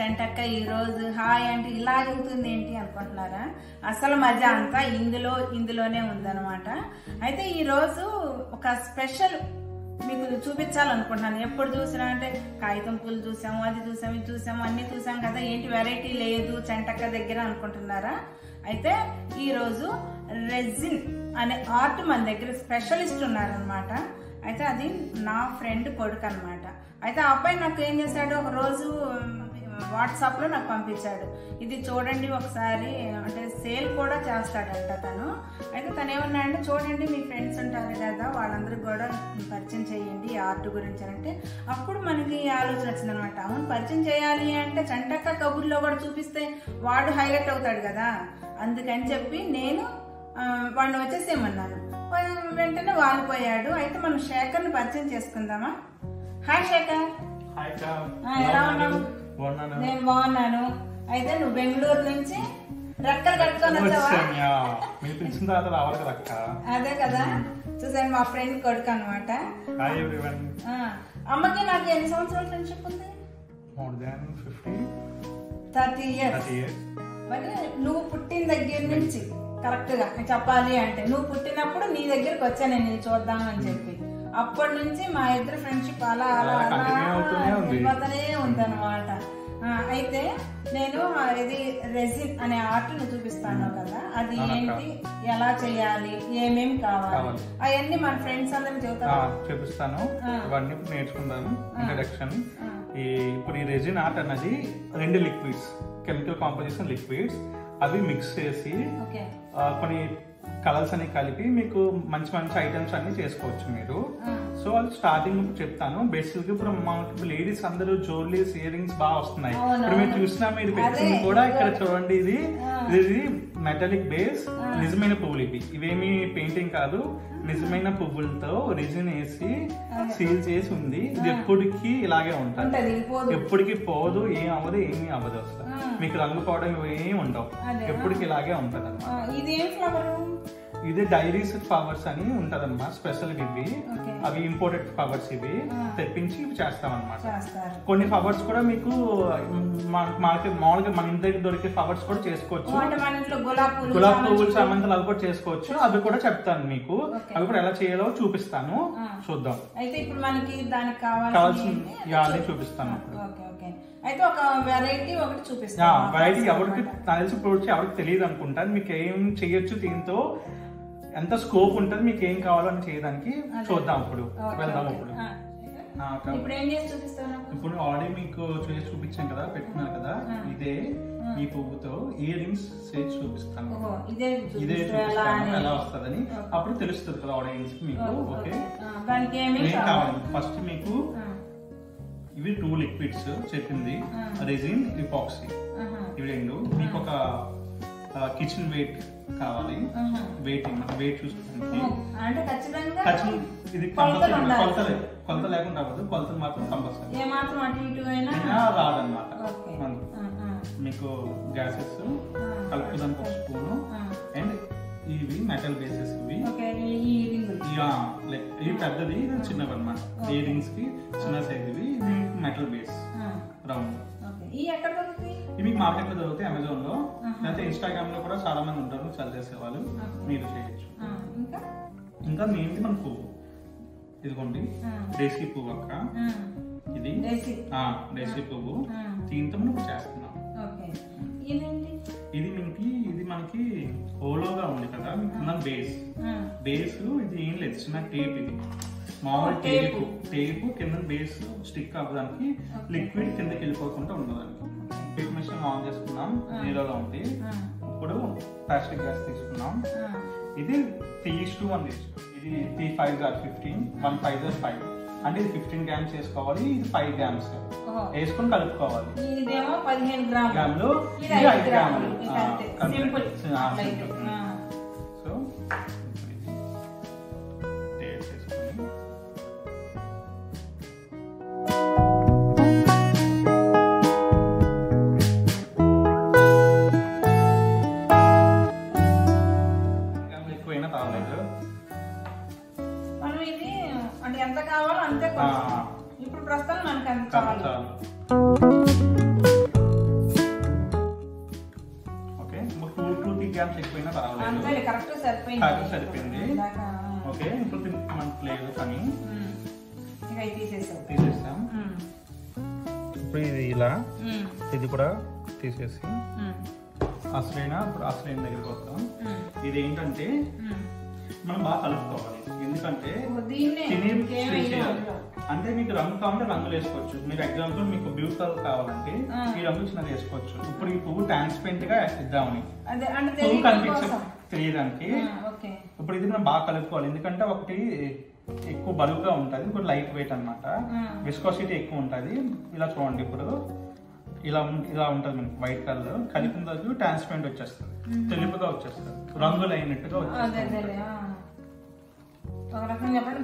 చంటక్క ఈ రోజు హాయ్ అంటే ఇలా జరుగుతుంది ఏంటి అనుకుంటున్నారా? అసలు మజా అంతా ఇందులోనే ఉందన్నమాట. అయితే ఈ రోజు ఒక స్పెషల్ మీకు చూపించాలనుకుంటున్నాను. ఎప్పుడు చూసినా అంటే కాగితం పూలు చూసాము, అది చూసాము, ఇది చూసాము, అన్ని చూసాం కదా, ఏంటి వెరైటీ లేదు చంటక్క దగ్గర అనుకుంటున్నారా? అయితే ఈరోజు రెజిన్ అనే ఆర్ట్ మన దగ్గర స్పెషలిస్ట్ ఉన్నారనమాట. అయితే అది నా ఫ్రెండ్ కొడుకు అనమాట. అయితే ఆ అబ్బాయి నాకు ఏం చేశాడు, ఒక రోజు వాట్సాప్లో నాకు పంపించాడు, ఇది చూడండి ఒకసారి, అంటే సేల్ కూడా చేస్తాడంట తను. అయితే తను ఏమన్నాడంటే, చూడండి మీ ఫ్రెండ్స్ ఉంటారు కదా వాళ్ళందరికీ కూడా పరిచయం చేయండి ఈ ఆర్ట్ గురించి అంటే, అప్పుడు మనకి ఆలోచన వచ్చిందనమాట. అవును, పరిచయం చేయాలి అంటే చంటక్క కబుర్లో కూడా చూపిస్తే వాడు హైలైట్ అవుతాడు కదా, అందుకని చెప్పి నేను వాడిని వచ్చేసేమన్నాను. వెంటనే వాలిపోయాడు. అయితే మనం శేఖర్ని పరిచయం చేసుకుందామా? హాయ్ శేఖర్. ఎలా ఉన్నావు? నేను బాగున్నాను. అయితే నువ్వు బెంగళూరు నుంచి రెక్కలు కట్టుకొని వచ్చావా? అదే కదా, చూసాను మా ఫ్రెండ్ కొడుకు అనమాట. అమ్మకి నాకు ఎన్ని సంవత్సరాల ఫ్రెండ్షిప్ ఉంది? 30 years. మరి నువ్వు పుట్టిన దగ్గర నుంచి కరెక్ట్ గా చెప్పాలి అంటే, నువ్వు పుట్టినప్పుడు నీ దగ్గరకు వచ్చా నేను చూద్దాం అని చెప్పి, అప్పటి నుంచి మా ఇద్దరు ఫ్రెండ్షిప్ అలా అలా అలా ఉందన్నమాట. అయితే నేను ఇది రెజిన్ అనే ఆర్ట్ ను చూపిస్తాను కదా, అది ఏంటి, ఎలా చేయాలి, ఏమేమి కావాలి, అవన్నీ మన ఫ్రెండ్స్ అందరికి చూపిస్తాను. ఇవన్నీ నేర్చుకుందాము. ఇంట్రడక్షన్. ఇప్పుడు ఈ రెజిన్ ఆర్ట్ అన్నది 2 లిక్విడ్స్, కెమికల్ కాంపోజిషన్ లిక్విడ్స్, అవి మిక్స్ చేసి కొన్ని కలర్స్ అని కలిపి మీకు మంచి మంచి ఐటమ్స్ అన్ని చేసుకోవచ్చు మీరు. సో అది స్టార్టింగ్ చెప్తాను. బేసిక్ ఇప్పుడు మనకి లేడీస్ అందరూ జ్యువెలరీస్, ఇయర్ రింగ్స్ బాగా వస్తున్నాయి. ఇప్పుడు మీరు చూసినా, మీరు పెట్టింది కూడా ఇక్కడ చూడండి, ఇది మెటాలిక్ బేస్, నిజమైన పువ్వులు ఇవేమి పెయింటింగ్ కాదు, నిజమైన పువ్వులతో రెజిన్ వేసి సీల్ చేసి ఉంది. ఇది ఎప్పటికీ ఇలాగే ఉంటుంది, ఎప్పటికీ పోదు, ఏం అవ్వదు, ఏమీ అవ్వదు. అసలు మీకు రంగు పోవడం ఏమి ఉండవు, ఎప్పటికి ఇలాగే ఉంటది అన్నమాట. ఇది డైరీస్ ఫ్లవర్స్ అని ఉంటది అన్నమాట. స్పెషల్ ఇవి, అవి ఇంపోర్టెడ్ ఫ్లవర్స్, ఇవి తెప్పించి చేస్తాం అనమాట. కొన్ని ఫ్లవర్స్ కూడా మీకు మార్కెట్ మామూలుగా మన ఇంటి దగ్గర దొరికే ఫ్లవర్స్ కూడా చేసుకోవచ్చు. గులాబ్ పువ్వులు, చామంతులు అవి కూడా చేసుకోవచ్చు. అవి కూడా చెప్తాను మీకు, అవి కూడా ఎలా చేయాలో చూపిస్తాను, చూద్దాం. అయితే ఇప్పుడు మనకి దానికి కావాల్సిన చూపిస్తాను. అయితే ఒక వెరైటీ ఒకటి చూపిస్తాను. వెరైటీ ఎవరికి తెలిసి ఎవరికి తెలియదు అనుకుంటాను. మీకు ఏం చేయొచ్చు, దీంతో ఎంత స్కోప్ ఉంటుంది, మీకు ఏం కావాలని చేయడానికి చూద్దాం. ఇప్పుడు వెళ్దాం. ఇప్పుడు ఆల్రెడీ మీకు చూపించాను కదా, పెట్టుకున్నాను కదా, ఇదే ఈ పువ్వుతో ఇయర్ రింగ్స్ చేసి చూపిస్తాను. ఇదే చూపిస్తాను ఎలా వస్తుందని, అప్పుడు తెలుస్తుంది కదా ఆడియన్స్ మీకు. ఓకే, కావాలి ఫస్ట్ మీకు ఇవి 2 లిక్విడ్స్ చెప్పింది, రెజిన్, ఎపాక్సీ. ఇవి 2 మీకు ఒక కిచెన్ వెయిట్ కావాలి. వెయిట్ చూసుకోండి. ఇది కొలత లేకుండా అవ్వదు, కొలతలు మాత్రం కంపల్సరీ, రాదన్నమాట. మీకు గ్యాసెస్ కలుపుదానికి 1 స్పూను, అండ్ ఇవి మెటల్ బేసెస్. ఇవి పెద్దది, చిన్నవి అనమాట. ఇయర్ రింగ్స్ కి చిన్న సైజ్, ఇవి మెటల్ బేస్ రౌండ్. ఇవి మార్కెట్ లో దొరుకుతాయి, అమెజాన్ లో, లేకపోతే ఇన్స్టాగ్రామ్ లో కూడా చాలా మంది ఉంటారు సెల్ చేసే వాళ్ళు, మీరు చేయొచ్చు. ఇంకా మెయిన్ మన పువ్వు, ఇదిగోండి దేశీ పువ్వు అక్క, ఇది దేశీ పువ్వు. దీంతో మనం చేస్తున్నాం. ఇది మనకి ఓలోగా ఉంది కదా, బేస్ ఇది ఏం లేదు, చిన్న టేప్. ఇది మామూలు టేపు కింద బేస్ స్టిక్ అవ్వడానికి, లిక్విడ్ కిందకి వెళ్ళిపోకుండా ఉండడానికి. పిక్ మిషన్ ఆన్ చేసుకున్నాం, 0లో ఉంది. ఇప్పుడు ప్లాస్టిక్ గ్లాస్ తీసుకున్నాం. ఇది 3:1 ఇది 3×5=15, 1×5=5, అంటే ఇది 15 గ్రామ్స్ వేసుకోవాలి, ఇది 5 గ్రామ్స్ వేసుకొని కలుపుకోవాలి. ఇదేమో 15 గ్రాములు, ఇది 5 గ్రాములు. సో ఎక్కువైనా తాగలేదు, మనం ఇది అంటే ఎంత కావాలో అంతే. ఇప్పుడు ప్రస్తుతం మనకి అంత చాలు. 2-3 grams ఎక్కువైనా రావాలి. కరెక్ట్ సరిపోయింది. ఓకే, ఇప్పుడు మనకు లేదు కానీ తీసేస్తాం. ఇప్పుడు ఇది ఇలా, ఇది కూడా తీసేసి అసలైన ఇప్పుడు అసలైన దగ్గరికి వస్తాం. ఇది ఏంటంటే మనం బాగా కలుపుకోవాలి, ఎందుకంటే అంటే మీకు రంగు కావాలంటే రంగులు వేసుకోవచ్చు. మీరు ఎగ్జాంపుల్ మీకు బ్లూ కలర్ కావాలంటే ఈ రంగు చిన్నది వేసుకోవచ్చు. ఇప్పుడు ఈ పువ్వు ట్రాన్స్పరెంట్ గా ఇద్దామని పువ్వు తెలియడానికి. ఇప్పుడు ఇది మనం బాగా కలుపుకోవాలి, ఎందుకంటే ఒకటి ఎక్కువ బరువుగా ఉంటుంది, ఇంకోటి లైట్ వెయిట్ అనమాట, విస్కోసిటీ ఎక్కువ ఉంటుంది. ఇలా చూడండి, ఇప్పుడు ఇలా ఉంటుంది మనకి వైట్ కలర్, కలిపిన రోజు ట్రాన్స్పరెంట్ వచ్చేస్తుంది, తెలుపుగా వచ్చేస్తుంది, రంగులు అయినట్టుగా వచ్చేస్తుంది.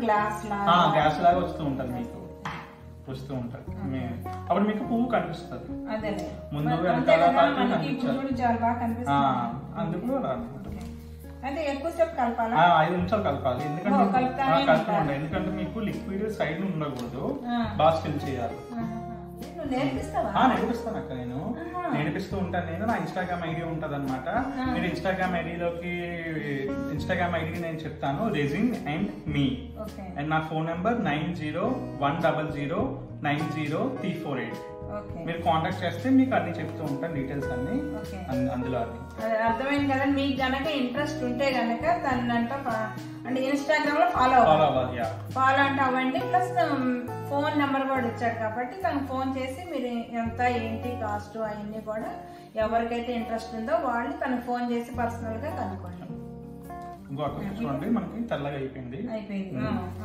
గ్లాస్ లాగా వస్తూ ఉంటుంది, మీకు వస్తూ ఉంటుంది. అప్పుడు మీకు పువ్వు కనిపిస్తుంది ముందు అందుకు. అంటే ఎక్కువసేపు కలపాలి, 5 నిమిషాలు కలపాలి, ఎందుకంటే మీకు లిక్విడ్ సైడ్ ఉండకూడదు, బాగా స్టిల్ చేయాలి. నేర్పిస్తాను అక్క, నేను నేర్పిస్తూ ఉంటాను. నేను నా ఇన్స్టాగ్రామ్ ఐడి ఉంటది అనమాట, మీరు ఇన్స్టాగ్రామ్ ఐడి నేను చెప్తాను, రెజిన్ అండ్ మీ, అండ్ నా ఫోన్ నెంబర్ 9010090348. మీరు కాంటాక్ట్ చేస్తే మీకు అన్ని చెప్తూ ఉంటాను, డీటెయిల్స్ అన్ని అందులో. అర్థమైంది కదా, మీకు గనక ఇంట్రెస్ట్ ఉంటే గనక తనంట అంటే ఇన్స్టాగ్రామ్ లో ఫాలో అంటే అవ్వండి. ప్లస్ ఫోన్ నెంబర్ కూడా ఇచ్చాడు కాబట్టి తనకు ఫోన్ చేసి మీరు ఎంత ఏంటి కాస్ట్ అవన్నీ కూడా ఎవరికైతే ఇంట్రెస్ట్ ఉందో వాళ్ళు తనకు ఫోన్ చేసి పర్సనల్ గా కనుక్కోండి. చూడండి, మనకి తెల్లగా అయిపోయింది.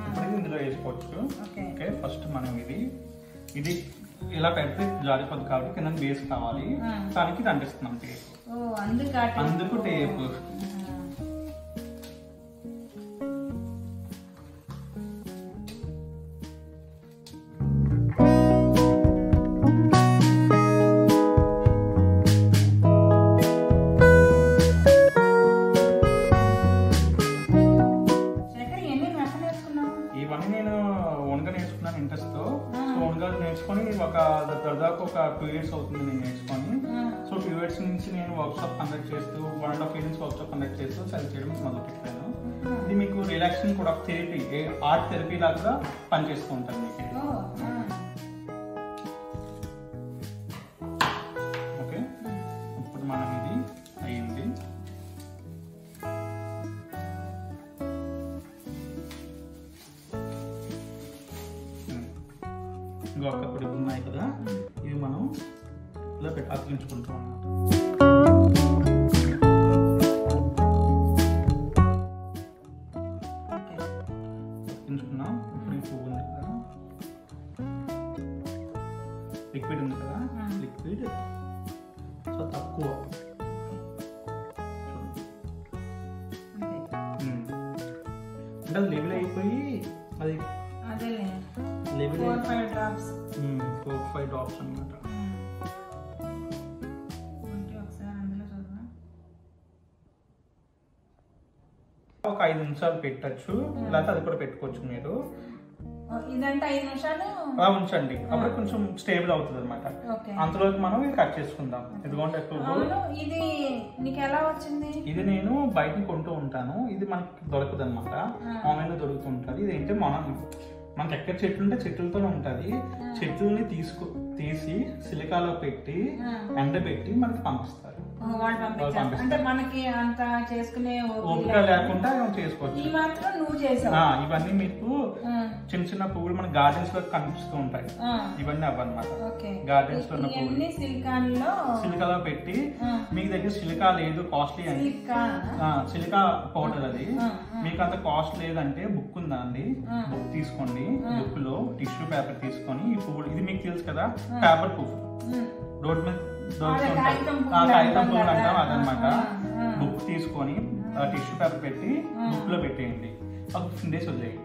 ఇప్పుడు ఇందులో వేసుకోవచ్చు. ఓకే, ఫస్ట్ మనం ఇది ఇలా పెడితే జారిపోద్ది కాబట్టి కింద బేస్ కావాలి, దానికి అంటిస్తున్నాం టేప్. అందుకు టేప్. ఇవన్నీ నేను ఓన్గా నేర్చుకున్నాను ఇంట్రెస్ట్ తో. సో ఓన్గా నేర్చుకొని దాదాపు ఒక 2 years అవుతుంది నేను నేర్చుకొని. సో 2 years నుంచి నేను వర్క్షాప్ కండక్ట్ చేస్తూ 1.5 years వర్క్షాప్ కండక్ట్ చేస్తూ సెల్ చేయడం మొదలు పెట్టాను. ఇది మీకు రిలాక్సింగ్ కూడా థెరపీ, ఆర్ట్ థెరపీ లాగా పనిచేస్తూ ఉంటాను మీకు. ఓకే, ఇప్పుడు మనం ఇది అయ్యింది. ఇంకొకప్పుడు ఉన్నాయి కదా, ఇవి మనం ఇలా అతికించుకుంటాం అన్నమాట. అతికించుకున్నాం. ఇప్పుడు ఈ పువ్వు ఉంది కదా, లిక్విడ్ ఉంది కదా, లిక్విడ్ సో తక్కువ అంటే అది లెవెల్ అయిపోయి అది లెవెల్ 4-5 drops 4-5 drops అన్నమాట. ఒక 5 నిమిషాలు పెట్టచ్చు, లేకపోతే అది కూడా పెట్టుకోవచ్చు మీరు. ఇదంటే 5 నిమిషాలు ఉంచండి, అప్పుడు కొంచెం స్టేబుల్ అవుతుంది అనమాట. అంతలోకి మనం ఇది కట్ చేసుకుందాం. ఇదిగోండి, ఇది నీకు ఎలా వచ్చింది? ఇది నేను బయట కొంటూ ఉంటాను, ఇది మనకి దొరకదు అనమాట, ఆన్లైన్ లో దొరుకుతుంటది. ఇది ఏంటి మనకి ఎక్కడ చెట్లు ఉంటే చెట్లతో ఉంటది, చెట్లని తీసి సిలికాలో పెట్టి ఎండబెట్టి మనకి పంపిస్తారు. అంటే మనకి అంత చేసుకునే ఓపిక లేకుండా చేసుకోవచ్చు. ఇవన్నీ మీకు చిన్న చిన్న పువ్వులు మన గార్డెన్స్ లో కనిపిస్తూ ఉంటాయి, ఇవన్నీ అవన్నమాట. గార్డెన్స్ లో ఉన్న పువ్వులు సిలికాలో పెట్టి, మీకు దగ్గర సిలికా లేదు కాస్ట్లీ అని, సిలికా పౌడర్ అది మీకు అంత కాస్ట్ లేదంటే బుక్ ఉందా అండి, బుక్ తీసుకోండి. బుక్ లో టిష్యూ పేపర్ తీసుకొని ఈ పువ్వులు, ఇది మీకు తెలుసు కదా పేపర్ పువ్వు, రోడ్ మీద కాగితం పువ్వులు అంటాం అదనమాట. బుక్ తీసుకొని టిష్యూ పేపర్ పెట్టి బుక్ లో పెట్టేయండి, ఒక 15 days వదిలేయండి.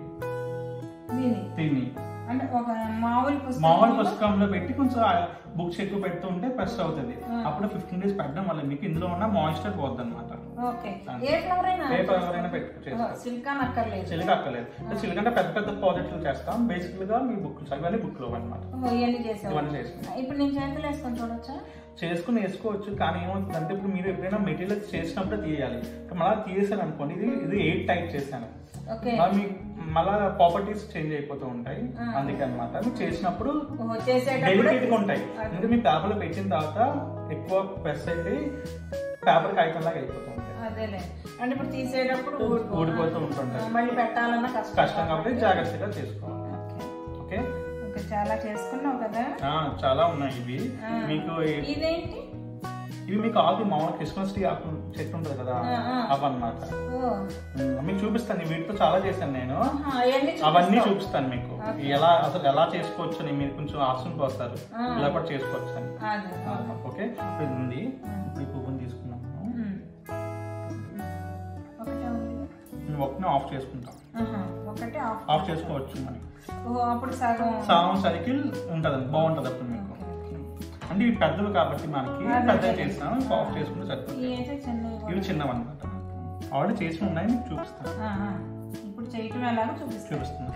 దీన్ని మామూలు పుస్తకంలో పెట్టి కొంచెం బుక్స్ ఎక్కువ పెడుతూ ఉంటే ప్రెస్ అవుతుంది. అప్పుడు 15 days పెట్టడం వల్ల మీకు ఇందులో ఉన్న మాయిశ్చర్ పోద్ది అనమాట. ఓకే ఏ ఫ్లవర్ అయినా పెట్టుకోవచ్చు. సిలికాన్ అక్కర్లేదు. సిలికాన్ అంటే పెద్ద పెద్ద ప్రాజెక్టులు చేస్తాం. బేసికల్ గా మీ బుక్లు ఇవన్నీ బుక్ లో అనమాట. ఇవన్నీ చేస్తాం. ఇప్పుడు నేను చేతులు వేసుకొని చూడొచ్చా? చేసుకుని వేసుకోవచ్చు. కానీ ఏమవుతుందంటే ఇప్పుడు మీరు ఎప్పుడైనా మెటీరియల్ చేసినప్పుడు తీయాలి. మళ్ళీ తీసాను అనుకోండి, ఇది 8 టైప్ చేశాను, మళ్ళా ప్రాపర్టీస్ చేంజ్ అయిపోతూ ఉంటాయి. అందుకే అనమాట మీరు చేసినప్పుడు డెలికేట్ గా ఉంటాయి. ఇంకా మీ పేపర్ లో పెట్టిన తర్వాత ఎక్కువ ప్రెస్ అయితే పేపర్ కాగితం లాగా అయిపోతూ ఉంటాయి. అంటే ఇప్పుడు తీసేటప్పుడు ఊడిపోతూ ఉంటుంటాయి. మళ్ళీ పెట్టాలన్నా కష్టం కాబట్టి జాగ్రత్తగా చేసుకోవాలి. ఓకే, చాలా చేసుకున్నావు కదా. చాలా ఉన్నాయి ఇవి. మీకు ఇదేంటి? ఇవి మీకు ఆల్రెడీ మామూలు క్రిస్మస్ ట్రీ చెట్టు ఉంటుంది కదా, అవన్నమాట. మీకు చూపిస్తాను. వీటితో చాలా చేశాను నేను. అవన్నీ చూపిస్తాను మీకు అసలు ఎలా చేసుకోవచ్చు అని. మీరు కొంచెం ఆసనం పోస్తారు, ఇలా కూడా చేసుకోవచ్చు అని. ఓకే, ఉంది. ఇప్పుడు ఈ పువ్వుని తీసుకున్నాము, ఒకటి ఆఫ్ చేసుకుంటాం. ఆఫ్ చేసుకోవచ్చు మరి. అప్పుడు సగం సర్కిల్ ఉంటుంది, బాగుంటుంది అప్పుడు మీకు. అంటే ఇవి పెద్దవి కాబట్టి మనకి పెద్దగా చేస్తాను, ఆఫ్ చేసుకుంటే సరిపోతుంది. ఇవి చిన్నవి అనమాట. ఆల్రెడీ చేసి ఉన్నాయి, మీకు చూపిస్తాను. ఇప్పుడు చేయటం ఎలాగో చూపిస్తాను.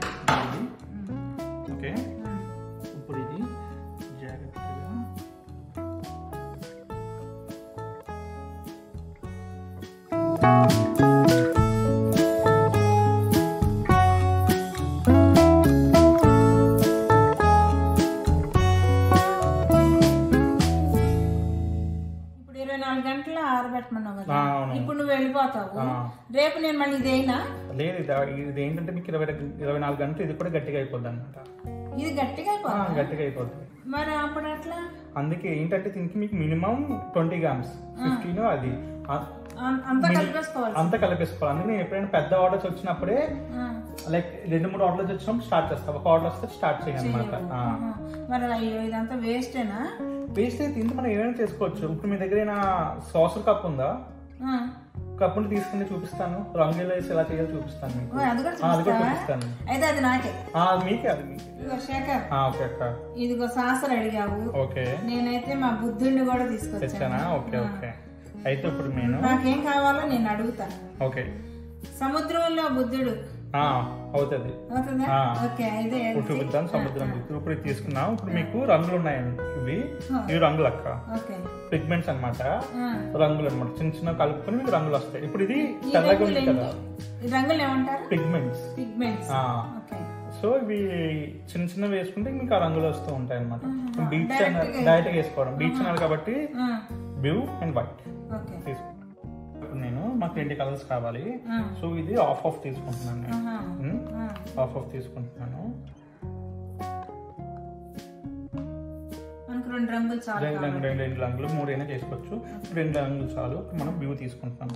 ఓకే, ఇప్పుడు ఇది జాగ్రత్తగా ఇప్పుడు నువ్వు వెళ్ళిపోతావు. రేపు నేను మళ్ళీ ఇదేనా? లేదు, ఇది ఏంటంటే మీకు 24 గంటలు ఇది కూడా గట్టిగా అయిపోద్ది అనమాట. ఇది గట్టిగా అయిపోద్ది. మరి అప్పుడు అట్లా అందుకే ఏంటంటే దీనికి మీకు మినిమం 20 గ్రామ్స్ 15 అది అంతా కలిపేసుకోవాలి. అందుకే నేను ఎప్పుడైనా పెద్ద ఆర్డర్స్ వచ్చినప్పుడే లైక్ 2-3 ఆర్డర్స్ వచ్చినప్పుడు స్టార్ట్ చేస్తాం. ఒక ఆర్డర్ వస్తే స్టార్ట్ చేయాలి అనమాట. మరి ఇదంతా వేస్టేనా? వేస్ట్ అయితే ఇంత మనం ఏమైనా చేసుకోవచ్చు. ఇప్పుడు మీ దగ్గర సాసర్ కప్ ఉందా? కప్పుని తీసుకుని చూపిస్తాను. రంగులు వేసి ఎలా చేయాలో చూపిస్తాను మీకు. అది కూడా చూపిస్తాను. అయితే అది నాకే. మీకే. అది శేఖర్, ఓకే అక్క, ఇదిగో సాసర్ అడిగావు. ఓకే, నేనైతే మా బుద్ధుడిని కూడా తీసుకొచ్చానా. ఓకే ఓకే, అయితే ఇప్పుడు నాకేం కావాలో నేను అడుగుతాను. ఓకే, సముద్రంలో బుద్ధుడు అవుతుంది. చూపిద్దాం. సముద్రం ఇప్పుడు తీసుకున్నాం. ఇప్పుడు మీకు రంగులు ఉన్నాయండి. ఇవి రంగులు అక్క, పిగ్మెంట్స్ అనమాట. రంగులు అనమాట, చిన్న చిన్న కలుపుకొని మీకు రంగులు వస్తాయి. ఇప్పుడు ఇది తెల్లగా ఉంది కదా, పిగ్మెంట్స్. సో ఇవి చిన్న చిన్న వేసుకుంటే మీకు ఆ రంగులు వస్తూ ఉంటాయి అనమాట. బీచ్ డైరెక్ట్ గా వేసుకోవడం. బీచ్ అన్నారు కాబట్టి బ్లూ అండ్ వైట్ తీసుకుంటాం. నేను మాకు 2 కలర్స్ కావాలి. సో ఇది ఆఫ్ తీసుకుంటున్నాను నేను. ఆఫ్ తీసుకుంటున్నాను. రెండు రంగులు 3 అయినా చేసుకోవచ్చు. 2 రంగులు చాలు. మనం బ్లూ తీసుకుంటున్నాం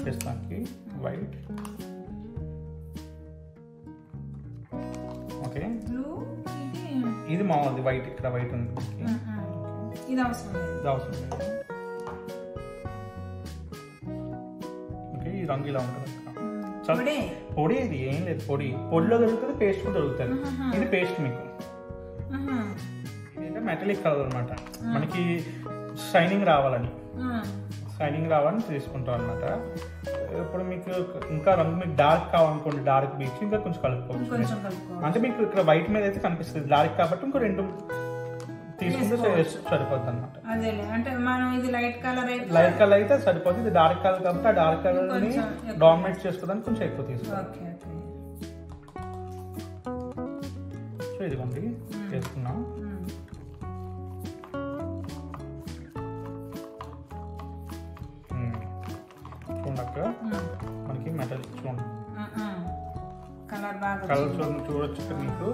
ప్రస్తుతానికి. వైట్. ఓకే, ఇది మామూలుది వైట్. ఇక్కడ వైట్ ఉంది. ఇది అవసరం లేదు. ఈ రంగు ఇలా ఉంటుంది. పొడి ఇది ఏం లేదు. పొడిలో దొరుకుతుంది, పేస్ట్ కూడా దొరుకుతుంది. ఇది పేస్ట్ మీకు. ఇది మెటాలిక్ కలర్ అనమాట. మనకి షైనింగ్ రావాలని తీసుకుంటాం అనమాట. ఇప్పుడు మీకు ఇంకా రంగు మీకు డార్క్ కావాలనుకోండి, డార్క్ బీచ్ ఇంకా కొంచెం కలుపుకోవచ్చు. అంటే మీకు ఇక్కడ వైట్ మీద అయితే కనిపిస్తుంది డార్క్ కాబట్టి ఇంకో 2 తీసుకుంటే సరిపోద్ది అనమాట. లైట్ కలర్ అయితే సరిపోతుంది. ఇది డార్క్ కలర్ కాబట్టి ఆ డార్క్ కలర్ ని డామినేట్ చేసుకోవడానికి కొంచెం ఎక్కువ తీసుకోవాలి. సో ఇదిగోండి చేసుకున్నాం. చూడక్క, మనకి మెటల్ చూడండి, కలర్ చూడొచ్చు. ఇక్కడ మీకు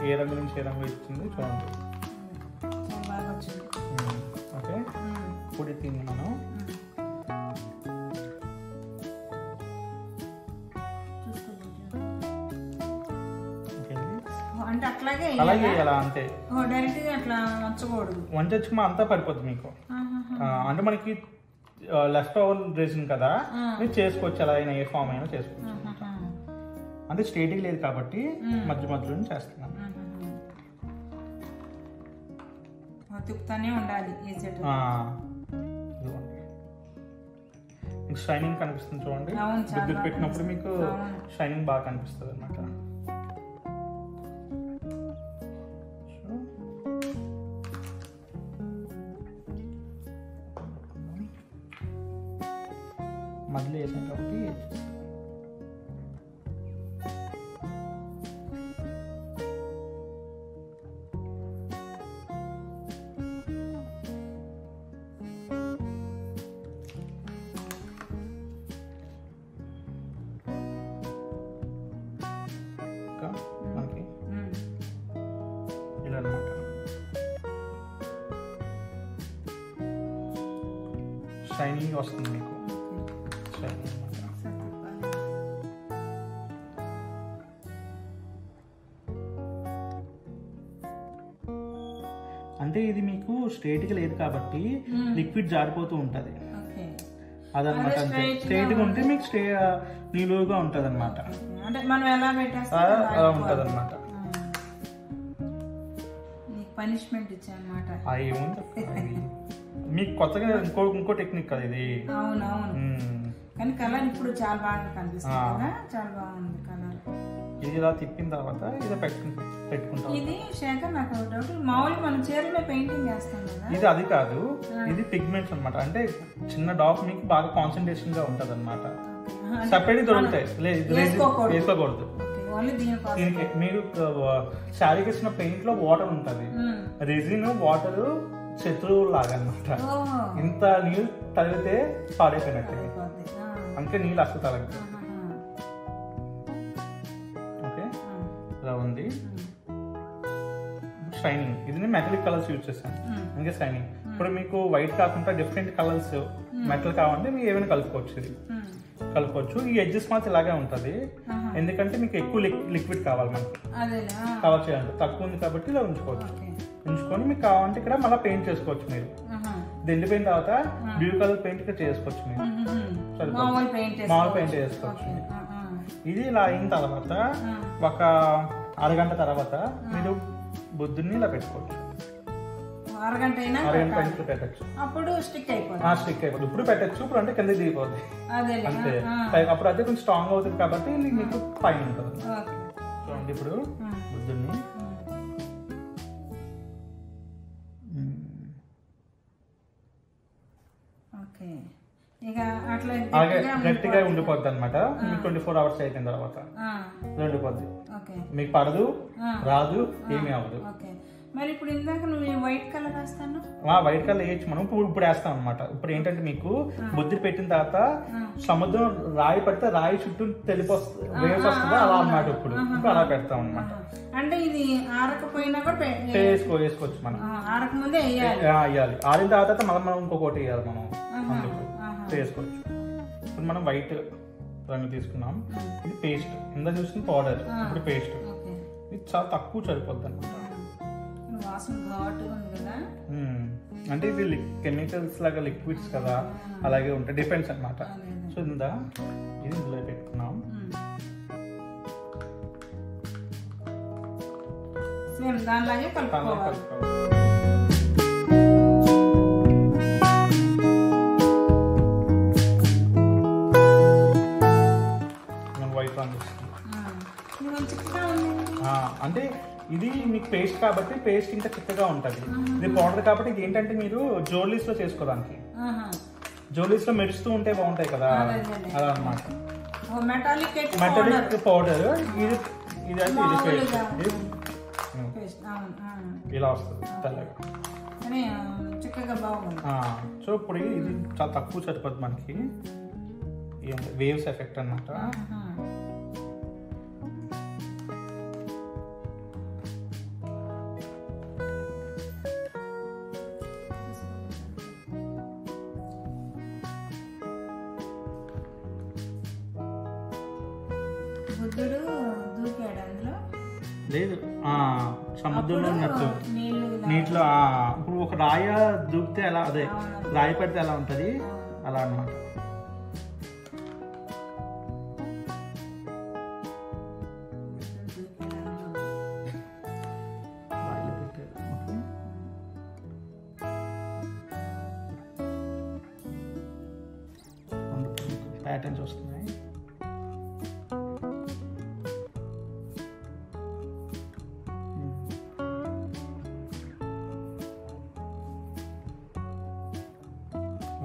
ఏ రంగు నుంచి ఏ రంగు ఇచ్చింది చూడండి. ఓకే, పొడి తిని మనం అలాగే అలా అంతే. వంచొచ్చు అంతా పడిపోద్ది మీకు. అంటే మనకి లెఫ్ట్ ఓవర్ డ్రెస్సింగ్ కదా, మీరు చేసుకోవచ్చు. ఎలా అయినా ఏ ఫామ్ అయినా చేసుకోవచ్చు. అంటే స్ట్రేట్గా లేదు కాబట్టి మధ్యలో చేస్తున్నాను. తిప్పుతానే ఉండాలి. షైనింగ్ కనిపిస్తుంది చూడండి, అవును, చాలా బుద్ధులు పెట్టినప్పుడు మీకు అవును. షైనింగ్ బాగా కనిపిస్తుంది అనమాట. మధ్యలో వేసాం కాబట్టి మనకి ఇలా అనమాట. షైనింగ్ వస్తుంది మీకు, షైనింగ్ అనమాట. అంటే ఇది మీకు స్ట్రైట్గా లేదు కాబట్టి లిక్విడ్ జారిపోతూ ఉంటుంది అదనమాట. అంతే స్ట్రైట్గా ఉంటే మీకు నిలువుగా ఉంటుంది అనమాట, అంటే మనం ఎలా పెట్టేస్తాం అలా ఉంటుంది అనమాట. పనిష్మెంట్ ఇచ్చానమాట. ఏముంది మీకు కొత్తగా ఇంకో టెక్నిక్ కదా ఇది. అవునవును, కానీ కలర్ ఇప్పుడు చాలా బాగా కనిపిస్తుంది కదా, చాలా బాగుంది కలర్. ఇది ఇలా తిప్పిన తర్వాత ఇది పెట్టుకుంటాం. ఇది శేఖర్ నాకు డౌట్, మామూలుగా మనం చీరలో పెయింటింగ్ చేస్తాం కదా, ఇది అది కాదు, ఇది పిగ్మెంట్స్ అనమాట. అంటే చిన్న డాట్ మీకు బాగా కాన్సన్ట్రేషన్ గా ఉంటది అనమాట. సపరేట్ దొరుకుతాయి, వేసుకోకూడదు. దీనికి మీరు శారీకి ఇచ్చిన పెయింట్ లో వాటర్ ఉంటది, రెజిన్ వాటర్ శత్రువు లాగా అనమాట. ఇంత నీళ్ళు తగిలితే పాడైపోయినట్టు, అందుకే నీళ్ళు అసలు తగలదు. ఓకే, ఇలా ఉంది షైనింగ్. ఇది మెటలిక్ కలర్స్ యూజ్ చేస్తాను, ఇంకా షైనింగ్. ఇప్పుడు మీకు వైట్ కాకుండా డిఫరెంట్ కలర్స్ మెటల్ కావాలంటే మీరు ఏమైనా కలుపుకోవచ్చు. ఇది కలుపుకోవచ్చు. ఈ ఎడ్జెస్ మాత్రం ఇలాగే ఉంటుంది, ఎందుకంటే మీకు ఎక్కువ లిక్విడ్ కావాలి మనకి కవర్ చేయాలి. తక్కువ ఉంది కాబట్టి ఇలా ఉంచుకోవచ్చు. ఉంచుకొని మీకు కావాలంటే ఇక్కడ మళ్ళీ పెయింట్ చేసుకోవచ్చు. మీరు ఇది ఎండిపోయిన తర్వాత బ్లూ కలర్ పెయింట్ ఇక్కడ చేసుకోవచ్చు. మీరు మామూలు పెయింట్ చేసుకోవచ్చు. ఇది ఇలా అయిన తర్వాత ఒక అరగంట తర్వాత మీరు బుద్ధుని ఇలా పెట్టుకోవచ్చు. అరగంట పెట్టచ్చు, అప్పుడు స్టిక్ అయిపోతుంది. ఇప్పుడు పెట్టచ్చు, ఇప్పుడు అంటే కింద దిగిపోద్ది అంతే. అప్పుడు అయితే కొంచెం స్ట్రాంగ్ అవుతుంది కాబట్టి మీకు పైన ఉంటుంది. చూడండి ఇప్పుడు బుద్ధుని గట్టిగా ఉండిపోద్ది అనమాట. మీకు 24 hours అయిపోయిన తర్వాత ఉండిపోద్ది. మీకు పడదు, రాదు, ఏమీ అవ్వదు. మరి ఇప్పుడు ఇందాక నువ్వు వైట్ కలర్ వేస్తాను, వైట్ కలర్ వేయచ్చు మనం. ఇప్పుడు వేస్తాం అనమాట. ఇప్పుడు ఏంటంటే మీకు బుద్ధి పెట్టిన తర్వాత సముద్రం రాయి పడితే రాయి చుట్టూ తెలిపొస్తుంది, వేవ్స్ వస్తుంది అలా అన్నమాట. ఇప్పుడు అలా పెడతాం అనమాట. అంటే ఇది ఆరకపోయినా కూడా వేసుకోవచ్చు మనం. ఆరకముందే వేయాలి. ఆరిన తర్వాత మళ్ళీ మనం ఇంకొకటి వేయాలి మనం, అందుకు వేసుకోవచ్చు. ఇప్పుడు మనం వైట్ రంగు తీసుకున్నాం. ఇది పేస్ట్, ఇందా చూసిన పౌడర్, ఇప్పుడు పేస్ట్. ఇది చాలా తక్కువ సరిపోద్ది అనమాట. అంటే ఇది కెమికల్స్ లాగా లిక్విడ్స్ కదా, అలాగే ఉంటాయి, డిపెండ్స్ అనమాట. సో ఇది ఇందులో పెట్టుకున్నాం. దానిలాగే కలుపుకోవాలి. అంటే ఇది మీకు పేస్ట్ కాబట్టి పేస్ట్ ఇంకా చిక్కగా ఉంటుంది. ఇది పౌడర్ కాబట్టి ఇది ఏంటంటే మీరు జ్యువెలరీస్ లో చేసుకోవడానికి, జ్యువెలరీస్ లో మెరుస్తూ ఉంటే బాగుంటాయి కదా, అలా అనమాట. మెటాలిక్ పౌడర్ ఇది పేస్ట్ ఇలా వస్తుంది తెల్లగా. సో ఇప్పుడు ఇది చాలా తక్కువ సరిపోద్ది మనకి, వేవ్స్ ఎఫెక్ట్ అన్నమాట. బుద్ధుడు దూకాడు అందులో, లేదు సముద్రంలో ఉన్నట్టు నీటిలో. ఇప్పుడు ఒక రాయ దూకితే ఎలా, అదే రాయి పడితే ఎలా ఉంటది అలా అన్నమాట. ప్యాటర్న్స్ వస్తున్నాయి.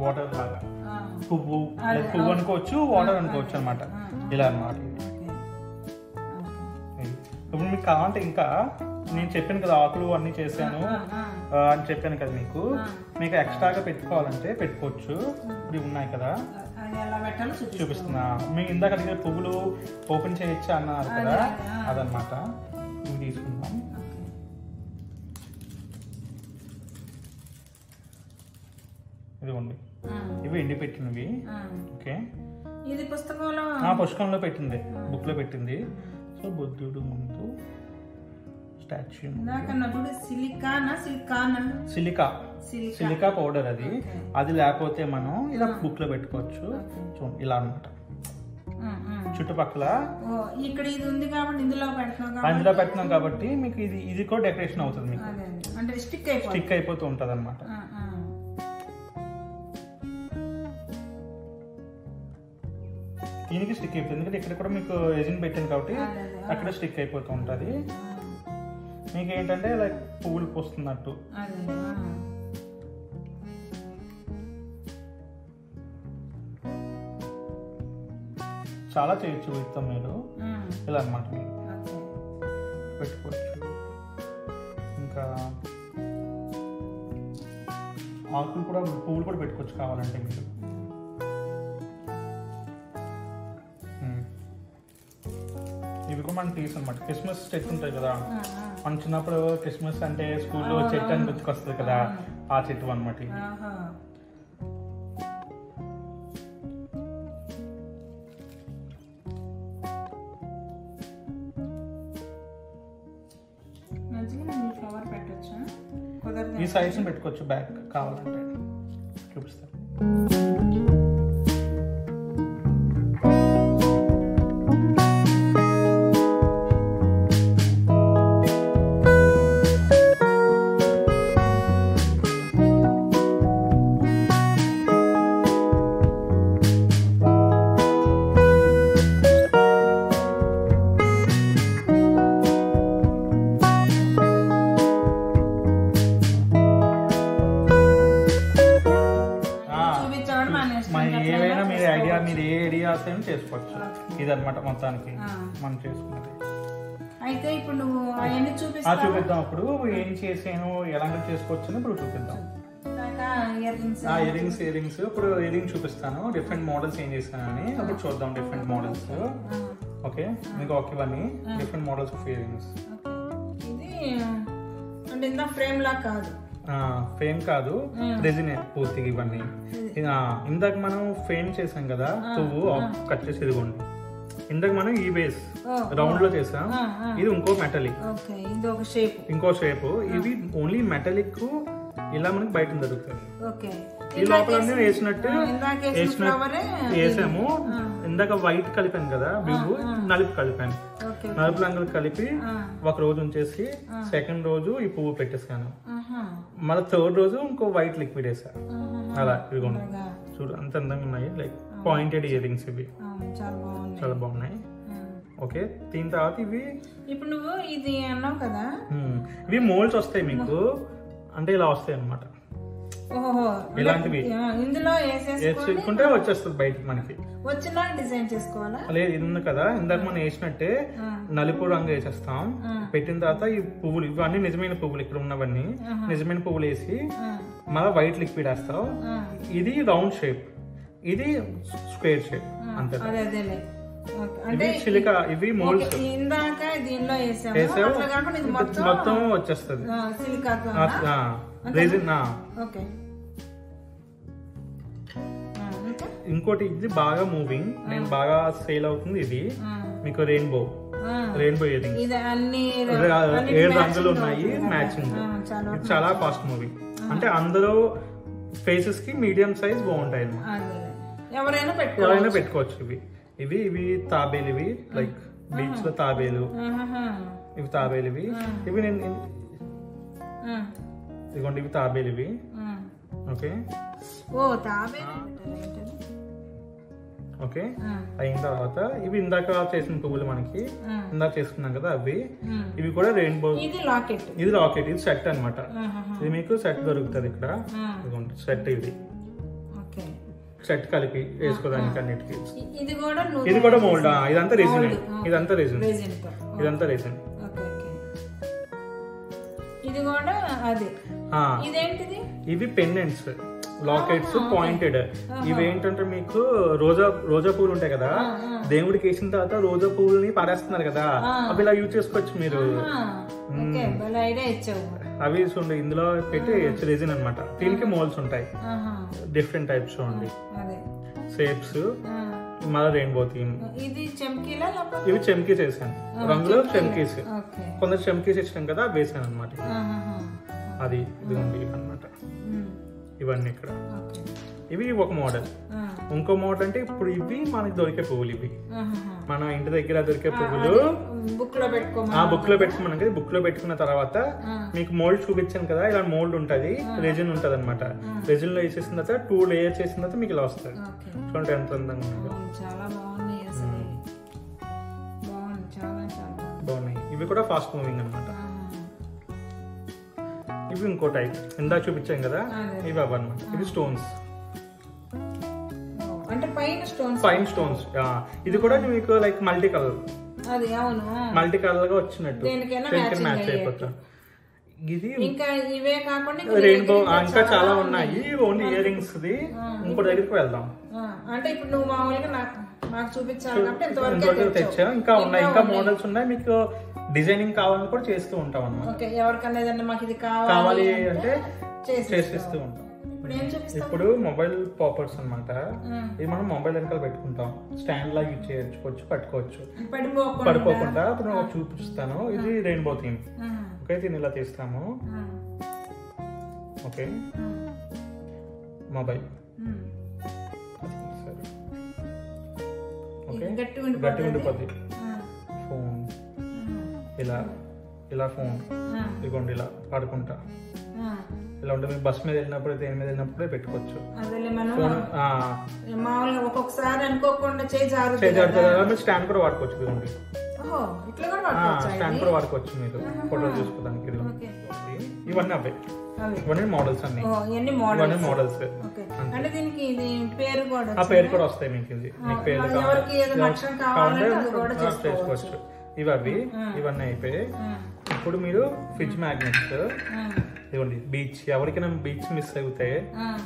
వాటర్ లాగా పువ్వు అనుకోవచ్చు, వాటర్ అనుకోవచ్చు అనమాట. ఇలా అనమాట. ఇప్పుడు మీకు కావాలంటే ఇంకా నేను చెప్పాను కదా ఆకులు అన్ని చేశాను అని చెప్పాను కదా మీకు ఎక్స్ట్రాగా పెట్టుకోవాలంటే పెట్టుకోవచ్చు. ఇవి ఉన్నాయి కదా చూపిస్తున్నా. మీకు ఇందాక అడిగిన పువ్వులు ఓపెన్ చేయొచ్చు అన్నారు కదా, అదనమాట. ఇవి తీసుకుందాం. ఇదిగోండి, ఇవి ఎండి పెట్టినవి. ఓకే, ఇది పుస్తకంలో పెట్టింది, బుక్ లో పెట్టింది. సో బుద్ధుడు ముందు స్టాచ్యూ, సిలికా పౌడర్ అది లేకపోతే మనం ఇలా బుక్ లో పెట్టుకోవచ్చు. చూడండి ఇలా అనమాట. చుట్టుపక్కల ఇక్కడ ఇది ఉంది కాబట్టి అందులో పెట్టినాం కాబట్టి మీకు ఇది కూడా డెకరేషన్ అవుతుంది. మీకు అంటే స్టిక్ అయిపోతూ ఉంటది అనమాట. దీనికి స్టిక్ అయిపోతుంది, ఎందుకంటే ఇక్కడ కూడా మీకు రెజిన్ పెట్టింది కాబట్టి అక్కడ స్టిక్ అయిపోతూ ఉంటుంది. మీకు ఏంటంటే లైక్ పువ్వులు పోస్తున్నట్టు. చాలా చేయొచ్చు వీటితో మీరు. ఇలా అనమాట మీరు పెట్టుకోవచ్చు. ఇంకా ఆకులు కూడా, పువ్వులు కూడా పెట్టుకోవచ్చు కావాలంటే మీరు. ఇవి కూడా మన ట్రీస్ అనమాట. క్రిస్మస్ చెట్టు ఉంటాయి కదా, మన చిన్నప్పుడు క్రిస్మస్ అంటే స్కూల్లో చెట్టు అని గుర్తుకొస్తుంది కదా, ఆ చెట్టు అనమాట. ఈ సైడ్స్ పెట్టుకోవచ్చు, బ్యాక్ కావాలంటే చూపిస్తాను. చేసుకోవచ్చు. ఇదన్నమాట మొత్తానికి మనం చేసుకున్నది. అయితే ఇప్పుడు నువ్వు అవన్నీ చూపిద్దాం. అప్పుడు ఏం చేసాను, ఎలాంటి చేసుకోవచ్చు అని ఇప్పుడు చూపిద్దాం. ఇయర్ రింగ్స్ ఇప్పుడు ఇయరింగ్ చూపిస్తాను. డిఫరెంట్ మోడల్స్ ఏం చేశానని అప్పుడు చూద్దాం. Different models. ఓకే, మీకు ఓకే ఇవన్నీ different models of ear rings. ఇది ఫ్రేమ్ లా కాదు, ఫ్రేమ్ కాదు, రెజినే పూర్తిగా ఇవన్నీ. ఇందాక మనం ఫ్రేమ్ చేసాం కదా, పువ్వు కట్ చేసి ఇదిగోండి. ఇందాక మనం ఈ బేస్ రౌండ్ లో చేసాం, ఇది ఇంకో మెటాలిక్, ఇంకో షేప్. ఇవి ఓన్లీ మెటాలిక్ ఇలా మనకి బయట దొరుకుతుంది. ఈ లోపల వేసాము. ఇందాక వైట్ కలిపాను కదా, బ్లూ నలుపు కలిపాను. నలుపు రంగులు కలిపి ఒక రోజు ఉంచేసి సెకండ్ రోజు ఈ పువ్వు పెట్టేసాను. మళ్ళీ థర్డ్ రోజు ఇంకో వైట్ లిక్విడ్ వేసా. అలా ఇదిగోండి, చూడు అంత అందంగా ఉన్నాయి. లైక్ పాయింటెడ్ ఇయర్ రింగ్స్ ఇవి చాలా బాగున్నాయి. ఓకే, దీని తర్వాత ఇవి ఇప్పుడు నువ్వు ఇది అన్నావు కదా, ఇవి మోల్డ్స్ వస్తాయి మీకు. అంటే ఇలా వస్తాయి అన్నమాట. ఇలాంటివి ఇందులో వేసుకుంటే వచ్చేస్తుంది బయటకి. మనకి వచ్చిన డిజైన్ చేసుకోవాలా? లేదు, ఇది ఉంది కదా ఇందాక మనం వేసినట్టే నలుపు రంగు వేసేస్తాం. పెట్టిన తర్వాత ఈ పువ్వులు, ఇవన్నీ నిజమైన పువ్వులు, ఇక్కడ ఉన్నవన్నీ నిజమైన పువ్వులు వేసి మళ్ళీ వైట్ లిక్విడ్ వేస్తాం. ఇది రౌండ్ షేప్, ఇది స్క్వేర్ షేప్. అంతే. చిలిక ఇవి మోల్డ్స్ మొత్తం వచ్చేస్తుంది. ఇంకోటి ఇది బాగా మూవింగ్, నేను బాగా సేల్ అవుతుంది. ఇది మీకు రెయిన్బో ఇయర్ రింగ్. 7 రంగులు ఉన్నాయి మ్యాచింగ్. ఇది చాలా ఫాస్ట్ మూవింగ్. అంటే అందరూ ఫేసెస్ కి మీడియం సైజ్ బాగుంటాయి అన్నమాట. ఎవరైనా పెట్టుకోవచ్చు. ఇవి తాబేలు, ఇవి లైక్ బీచ్ లో తాబేలు, ఇవి తాబేలు. ఇవి నేను ఇదిగోండి, ఇవి తాబేలు ఇవి. ఓకే, ఓకే, అయిన తర్వాత ఇవి ఇందాక చేసిన పువ్వులు మనకి ఇందాక చేసుకున్నాం కదా అవి, ఇవి కూడా రెయిన్బో. ఇది లాకెట్, ఇది సెట్ అన్నమాట. ఇది మీకు సెట్ దొరుకుతుంది ఇక్కడ, ఇదిగోండి సెట్. సెట్ కలిపి వేసుకోవడానికి అన్నిటికి. ఇది కూడా మోల్డ్. ఇదంతా రెసిన్, ఇదంతా రెసిన్, ఇదంతా రెసిన్. ఇవి పెండెంట్స్, లాకెట్స్, పాయింటెడ్. ఇవి ఏంటంటే మీకు రోజా పువ్వులు ఉంటాయి కదా, దేవుడికి వేసిన తర్వాత రోజా పువ్వులని పారేస్తున్నారు కదా, అవి ఇలా యూజ్ చేసుకోవచ్చు మీరు. అవి చూడండి ఇందులో పెట్టి రెసిన్ అన్నమాట. దీనికి మోల్డ్స్ ఉంటాయి, డిఫరెంట్ టైప్స్ చూడండి, షేప్స్. మళ్ళీ రెయిన్బో థీమ్. ఇవి చెమ్కీ చేశాను, రంగులో చెమ్కీస్. కొందరు చెమ్కీస్ ఇచ్చాం కదా వేసాను అనమాట. అది ఇదిగోండి అనమాట. ఇవన్నీ ఇక్కడ ఇవి ఒక మోడల్. ఇంకో మోడల్ అంటే ఇప్పుడు ఇవి మనకి దొరికే పువ్వులు. ఇవి మన ఇంటి దగ్గర దొరికే పువ్వులు బుక్ లో పెట్టుకోమని. బుక్ లో పెట్టుకున్న తర్వాత మీకు మోల్డ్ చూపించాను కదా, ఇలా మోల్డ్ ఉంటది, రెజిన్ ఉంటది అనమాట. రెజిన్ లో వేసేసిన తర్వాత 2 లేయర్స్ చేసిన తర్వాత మీకు ఇలా వస్తుంది. చూడండి ఎంత అందంగా ఉందో. బాగున్నాయి. ఇవి కూడా ఫాస్ట్ మూవింగ్ అనమాట. ఇవి ఇంకో టైప్ ఇందా చూపించాం కదా, ఇవి అవన్నమాట. ఇవి స్టోన్స్, పైన స్టోన్స్. ఇది కూడా మీకు లైక్ మల్టీ కలర్ గా వచ్చినట్టు మ్యాచ్ అయిపోతుంది. ఇది రెయిన్బో. ఇంకా చాలా ఉన్నాయి. ఓన్లీ ఇయర్ రింగ్స్ ది ఇంకో దగ్గరికి వెళ్దాం. అంటే ఇప్పుడు నువ్వు మామూలుగా నాకు చూపించాలి తెచ్చా. ఇంకా ఉన్నాయి, ఇంకా మోడల్స్ ఉన్నాయి. మీకు డిజైనింగ్ కావాలని కూడా చేస్తూ ఉంటాం అన్నమాట. ఎవరికన్నా మాకు ఇది కావాలి అంటే చేసిస్తూ ఉంటాం. ఇప్పుడు మొబైల్ పాపర్స్ అన్నమాట. ఇది మనం మొబైల్ వెనకాల పెట్టుకుంటాం, స్టాండ్ లాగా యూజ్ చేసుకోవచ్చు, పట్టుకోవచ్చు పడిపోకుండా. ఇప్పుడు నేను చూపిస్తాను. ఇది రెయిన్బో థీమ్. ఓకే, దీన్ని ఇలా తీస్తాము. Okay, mobile. ఓకే, గట్టి ఉండిపోద్ది. ఫోన్ ఇలా ఫోన్ ఇదిగోండి, ఇలా పడుకుంటా. ఇలా ఉంటుంది. బస్ మీద వెళ్ళినప్పుడు, దేని మీద వెళ్ళినప్పుడే పెట్టుకోవచ్చు. ఒక్కొక్కసారి అనుకోకుండా స్టాండ్ కూడా వాడుకోవచ్చు. ఇదిగోండి, స్టాండ్ కూడా వాడుకోవచ్చు మీరు ఫోటోలు చూసుకోవడానికి. ఇవన్నీ అవే, ఇవన్నీ మోడల్స్ అన్ని. ఇవన్నీ మోడల్స్. ఆ పేరు కూడా వస్తాయి మీకు. ఇది మీకు పేరు కావాలంటే చేసుకోవచ్చు. ఇవి అవి ఇవన్నీ అయిపోయాయి. ఇప్పుడు మీరు ఫ్రిడ్జ్ మ్యాగ్నెట్స్. ఇదిగోండి బీచ్. ఎవరికైనా బీచ్ మిస్ అవుతే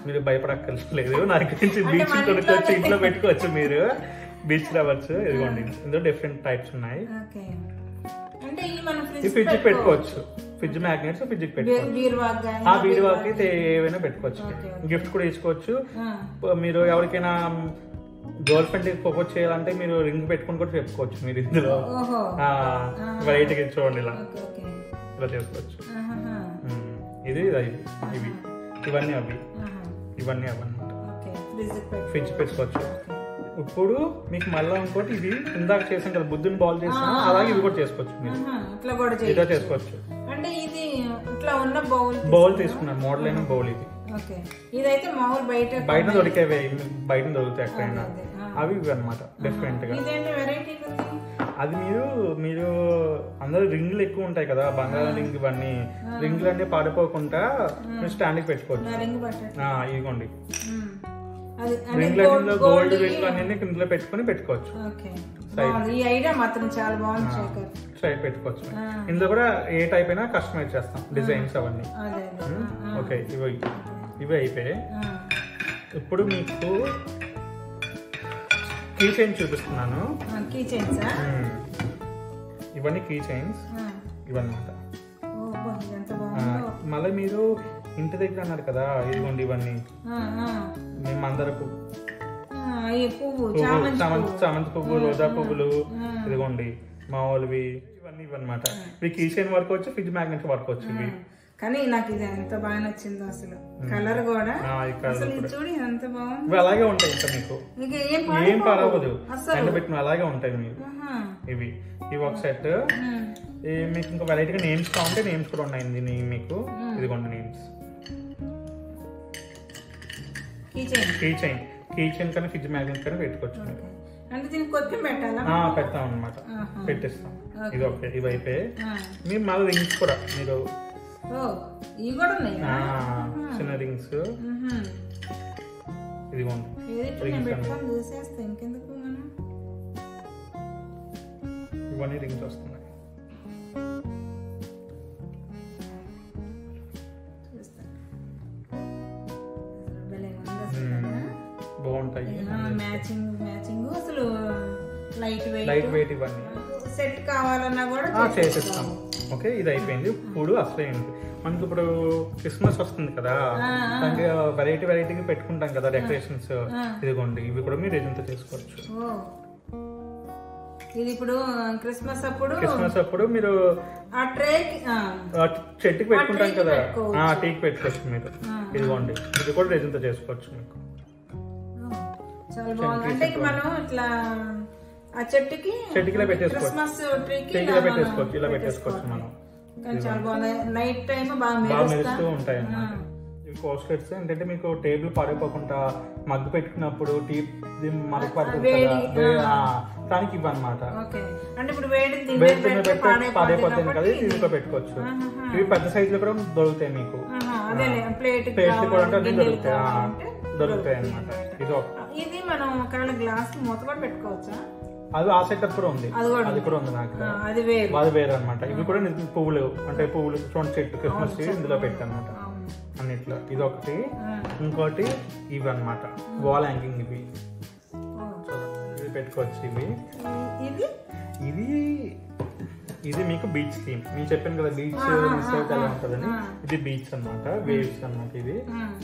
మీరు భయపడక్కర్లేదు. నాకు తెలిసి బీచ్ కొనుక్కోవచ్చు, ఇంట్లో పెట్టుకోవచ్చు మీరు. Beach lovers. ఇదిగోండి ఇందులో డిఫరెంట్ టైప్స్ ఉన్నాయి. ఫ్రిడ్జ్ పెట్టుకోవచ్చు. ఫ్రిడ్జ్ మ్యాగ్నెట్స్ ఫ్రిడ్జ్ పెట్టుకోవచ్చు. బీరువాకి ఏవైనా పెట్టుకోవచ్చు. గిఫ్ట్ కూడా తీసుకోవచ్చు. మీరు ఎవరికైనా గర్ల్ ఫ్రెండ్ ప్రపోజ్ చేయాలంటే మీరు రింగ్ పెట్టుకుని కూడా చెప్పుకోవచ్చు మీరు. ఇందులో వెరైటీగా చూడండి, ఇలా చేసుకోవచ్చు. ఇది ఇవి ఇవన్నీ అవి ఇవన్నీ అవన్నమాట. ఫ్రిడ్జ్ పెట్టుకోవచ్చు. ఇప్పుడు మీకు మళ్ళీ ఇంకోటి, ఇది ఇందాక చేసాం కదా బుద్ధుని బాల్ చేసాం, అలాగే ఇవి కూడా చేసుకోవచ్చు మీరు. ఇట్లా చేసుకోవచ్చు. బౌల్ తీసుకున్నాను, మోడల్ అయిన బౌల్. ఇది ఇదైతే మామూలు బయట దొరికేవి, బయట దొరుకుతాయి ఎక్కడైనా. అవి ఇవి అనమాట డిఫరెంట్ గా. అది మీరు అందరూ రింగ్లు ఎక్కువ ఉంటాయి కదా, బంగారం రింగ్. ఇవన్నీ రింగ్లు అన్ని పాడిపోకుండా మీరు స్టాండ్ కి పెట్టుకోవచ్చు. ఇదిగోండి రింగ్లు, గోల్డ్ రింగ్లు అన్ని ఇందులో పెట్టుకోవచ్చు. సైడ్ పెట్టుకోవచ్చు. ఇందులో కూడా ఏ టైప్ అయినా కస్టమైజ్ చేస్తాం, డిజైన్స్ అవన్నీ. ఓకే, ఇవి అయిపోయాయి. ఇప్పుడు మీకు కీ చైన్ చూపిస్తున్నాను. ఇవన్నీ కీ చైన్స్ ఇవన్నమాట. మళ్ళీ మీరు ఇంటి దగ్గర అన్నారు కదా, ఇదిగోండి ఇవన్నీ మేము మందరకు చామంతి పువ్వు, రోజా పువ్వులు. ఇదిగోండి మామూలువి ఇవన్నీ ఇవన్నమాట. ఇవి కీ చైన్ వాడుకోవచ్చు, ఫ్రిడ్జ్ మ్యాగ్నెట్ వాడుకోవచ్చు. ఇవి కానీ నాకు ఇది ఎంత బాగా నచ్చిందో అసలు. కలర్ కూడా చూడు ఎంత బాగుంది. ఇవి అలాగే ఉంటాయి. ఇంకా మీకు ఏం పర్వాలేదు, ఎండబెట్టిన అలాగే ఉంటాయి మీరు. ఇవి ఒక సెట్. మీకు ఇంకా వెరైటీగా నేమ్స్ కావాలంటే నేమ్స్ కూడా ఉన్నాయి మీకు. ఇదిగోండి నేమ్స్. కీ కిచెన్ కానీ ఫ్రిడ్జ్ మ్యాగ్నెట్ కానీ పెట్టుకోవచ్చు మీరు. అంటే దీనికి కొద్దిగా పెట్టాలా? పెడతాం అనమాట, పెట్టేస్తాం. ఇది ఓకే, ఇవి అయిపోయి మీరు మళ్ళీ రింగ్స్ కూడా మీరు ఇవి కూడా ఉన్నాయి చిన్న రింగ్స్ ఇదిగోండి. ఇంకెందుకు ఇవన్నీ రింగ్స్ వస్తున్నాయి. బాగుంటాయి, మ్యాచింగ్ అసలు లైట్ వెయిట్ ఇవన్నీ సెట్ కావాలన్నా కూడా చేసేస్తాం. ఓకే, ఇది అయిపోయింది. ఇప్పుడు అసలు మనకి ఇప్పుడు క్రిస్మస్ వస్తుంది కదా, దానికి వెరైటీగా పెట్టుకుంటాం కదా డెకరేషన్స్. ఇదిగోండి, ఇవి కూడా మీరు రెజిన్తో చేసుకోవచ్చు. ఇది ఇప్పుడు క్రిస్మస్ అప్పుడు మీరు ఆ ట్రే చెట్టుకి పెట్టుకుంటాం కదా, టీకి పెట్టుకోవచ్చు మీరు. ఇదిగోండి, ఇది కూడా రెజిన్తో చేసుకోవచ్చు మీకు. చాలా బాగుంది. అంటే మనం ఇట్లా ఆ చెట్టుకి పెట్టేసుకోవచ్చు, ఇలా పెట్టేసుకోవచ్చు మనం. చాలా బాగుంది. నైట్ టైం బాగా మెరుస్తూ ఉంటాయి అన్నమాట. ఇవి కోస్టెట్స్ ఏంటంటే మీకు టేబుల్ పాడైపోకుండా మగ్గు పెట్టుకున్నప్పుడు టీ మగ్గు పడుతుంది కదా, దానికి ఇవ్వనమాట. అంటే ఇప్పుడు పాడైపోతుంది కదా, దీంట్లో పెట్టుకోవచ్చు. ఇవి పెద్ద సైజ్ లో కూడా దొరుకుతాయి మీకు, ప్లేట్ కూడా దొరుకుతాయి అన్నమాట. ఇది మనం ఒకవేళ గ్లాస్ మూత కూడా పెట్టుకోవచ్చా? అది ఆ సెటప్ కూడా ఉంది, అది కూడా ఉంది నాకు. అది వేరు అనమాట. ఇవి కూడా పువ్వులు, అంటే పువ్వులు చూడండి, చెట్టు క్రిస్మస్ ఇందులో పెట్టానమాట అన్నిట్లో. ఇది ఒకటి, ఇంకోటి ఇవి అనమాట వాల్ హ్యాంగింగ్. ఇవి పెట్టుకోవచ్చు. ఇది మీకు బీచ్ థీమ్. నేను చెప్పాను కదా బీచ్ ఎలా ఉంటుందని. ఇది బీచ్ అనమాట, వేవ్స్ అనమాట.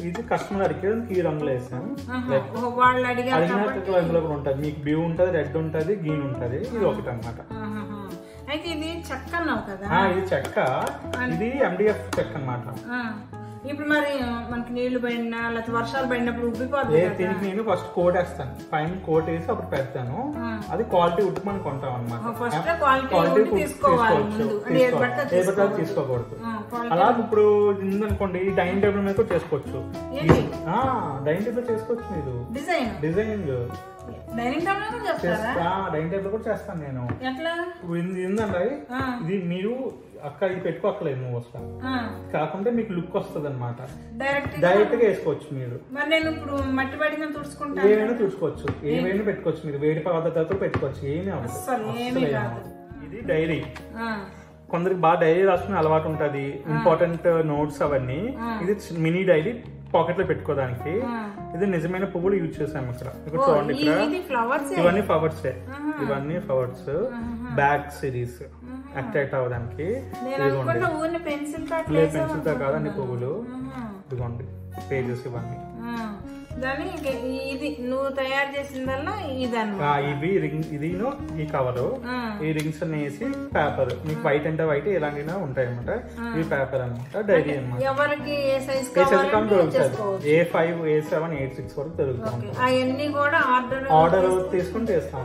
ఇది కస్టమర్ అడిగే ఈ రంగులో వేసాం. అడిగిన రంగులో కూడా ఉంటుంది. మీకు బ్లూ ఉంటుంది, రెడ్ ఉంటుంది, గ్రీన్ ఉంటుంది. ఇది ఒకటి అనమాట. ఇది చెక్క అన్నావు కదా, ఇది చెక్క. ఇది MDF చెక్క అనమాట. ఇప్పుడు మరి మనకి నీళ్లు పడినా లేకపోతే వర్షాలు పడినప్పుడు ఉబ్బిపోతుంది. దీనికి నేను ఫస్ట్ కోట్ వేస్తాను, పైన కోట్ వేసి అప్పుడు పెడతాను. అది క్వాలిటీ వుడ్ మనం కొంటాం అనమాట. తీసుకోకూడదు. అలా ఇప్పుడు ఉందనుకోండి, డైనింగ్ టేబుల్ మీద కూడా చేసుకోవచ్చు. డైనింగ్ టేబుల్ చేసుకోవచ్చు మీరు. డిజైనింగ్ డైనింగ్ టేబుల్ కూడా చేస్తాను నేను. ఏందండి, ఇది మీరు ఇది పెట్టుకోక్కలేదు నువ్వు అసలు, కాకుంటే మీకు లుక్ వస్తుంది అనమాట. డైరెక్ట్ గా వేసుకోవచ్చు మీరు. ఏమైనా చూసుకోవచ్చు, ఏమైనా పెట్టుకోవచ్చు మీరు. వేడి పదార్థాలతో పెట్టుకోవచ్చు, ఏమీ అవసరం. ఇది డైరీ. కొందరికి బాగా డైరీ రాసుకునే అలవాటు ఉంటది, ఇంపార్టెంట్ నోట్స్ అవన్నీ. ఇది మినీ డైరీ, పాకెట్ లో పెట్టుకోవడానికి. ఇది నిజమైన పువ్వులు యూజ్ చేసాము ఇక్కడ. ఇప్పుడు చూడండి, ఇక్కడ ఇవన్నీ ఫ్లవర్స్, బ్యాగ్ సిరీస్ అట్రాక్ట్ అవ్వడానికి. పెన్సిల్ తో కాదండి పువ్వులు. ఇదిగోండి పేజెస్ ఇవన్నీ. ఇది నువ్వు తయారు చేసిందల్లా ఇవి ఇది ఈ కవర్, ఈ రింగ్స్ అన్ని వేసి పేపర్. మీకు వైట్ అంటే వైట్, ఎలాంటినా ఉంటాయి అనమాట. ఇవి పేపర్ అనమాట, డైరీ అనమాట. ఎవరికి ఏ సైజ్ దొరుకుతుంది, A5, A7, A6 వరకు దొరుకుతుంది. అవన్నీ కూడా ఆర్డర్ తీసుకుని చేస్తాం.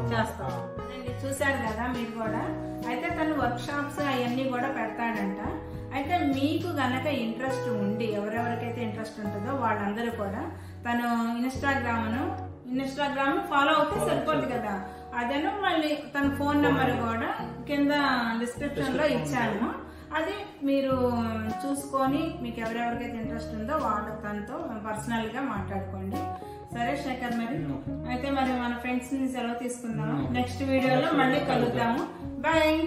చూసారు కదా మీరు కూడా. అయితే తను వర్క్ షాప్స్ అవన్నీ కూడా పెడతాడంట. అయితే మీకు గనక ఇంట్రెస్ట్ ఉండి, ఎవరెవరికైతే ఇంట్రెస్ట్ ఉంటుందో వాళ్ళందరూ కూడా తను ఇన్స్టాగ్రామ్ ఫాలో అవుతే సరిపోద్ది కదా. అదను మళ్ళీ తన ఫోన్ నెంబర్ కూడా కింద డిస్క్రిప్షన్ లో ఇచ్చాను. అది మీరు చూసుకొని మీకు ఎవరెవరికైతే ఇంట్రెస్ట్ ఉందో తనతో పర్సనల్ గా మాట్లాడుకోండి. సరే శేఖర్, మరి మన ఫ్రెండ్స్ ని సెలవు తీసుకుందాము. నెక్స్ట్ వీడియోలో మళ్ళీ కలుద్దాము. బాయ్.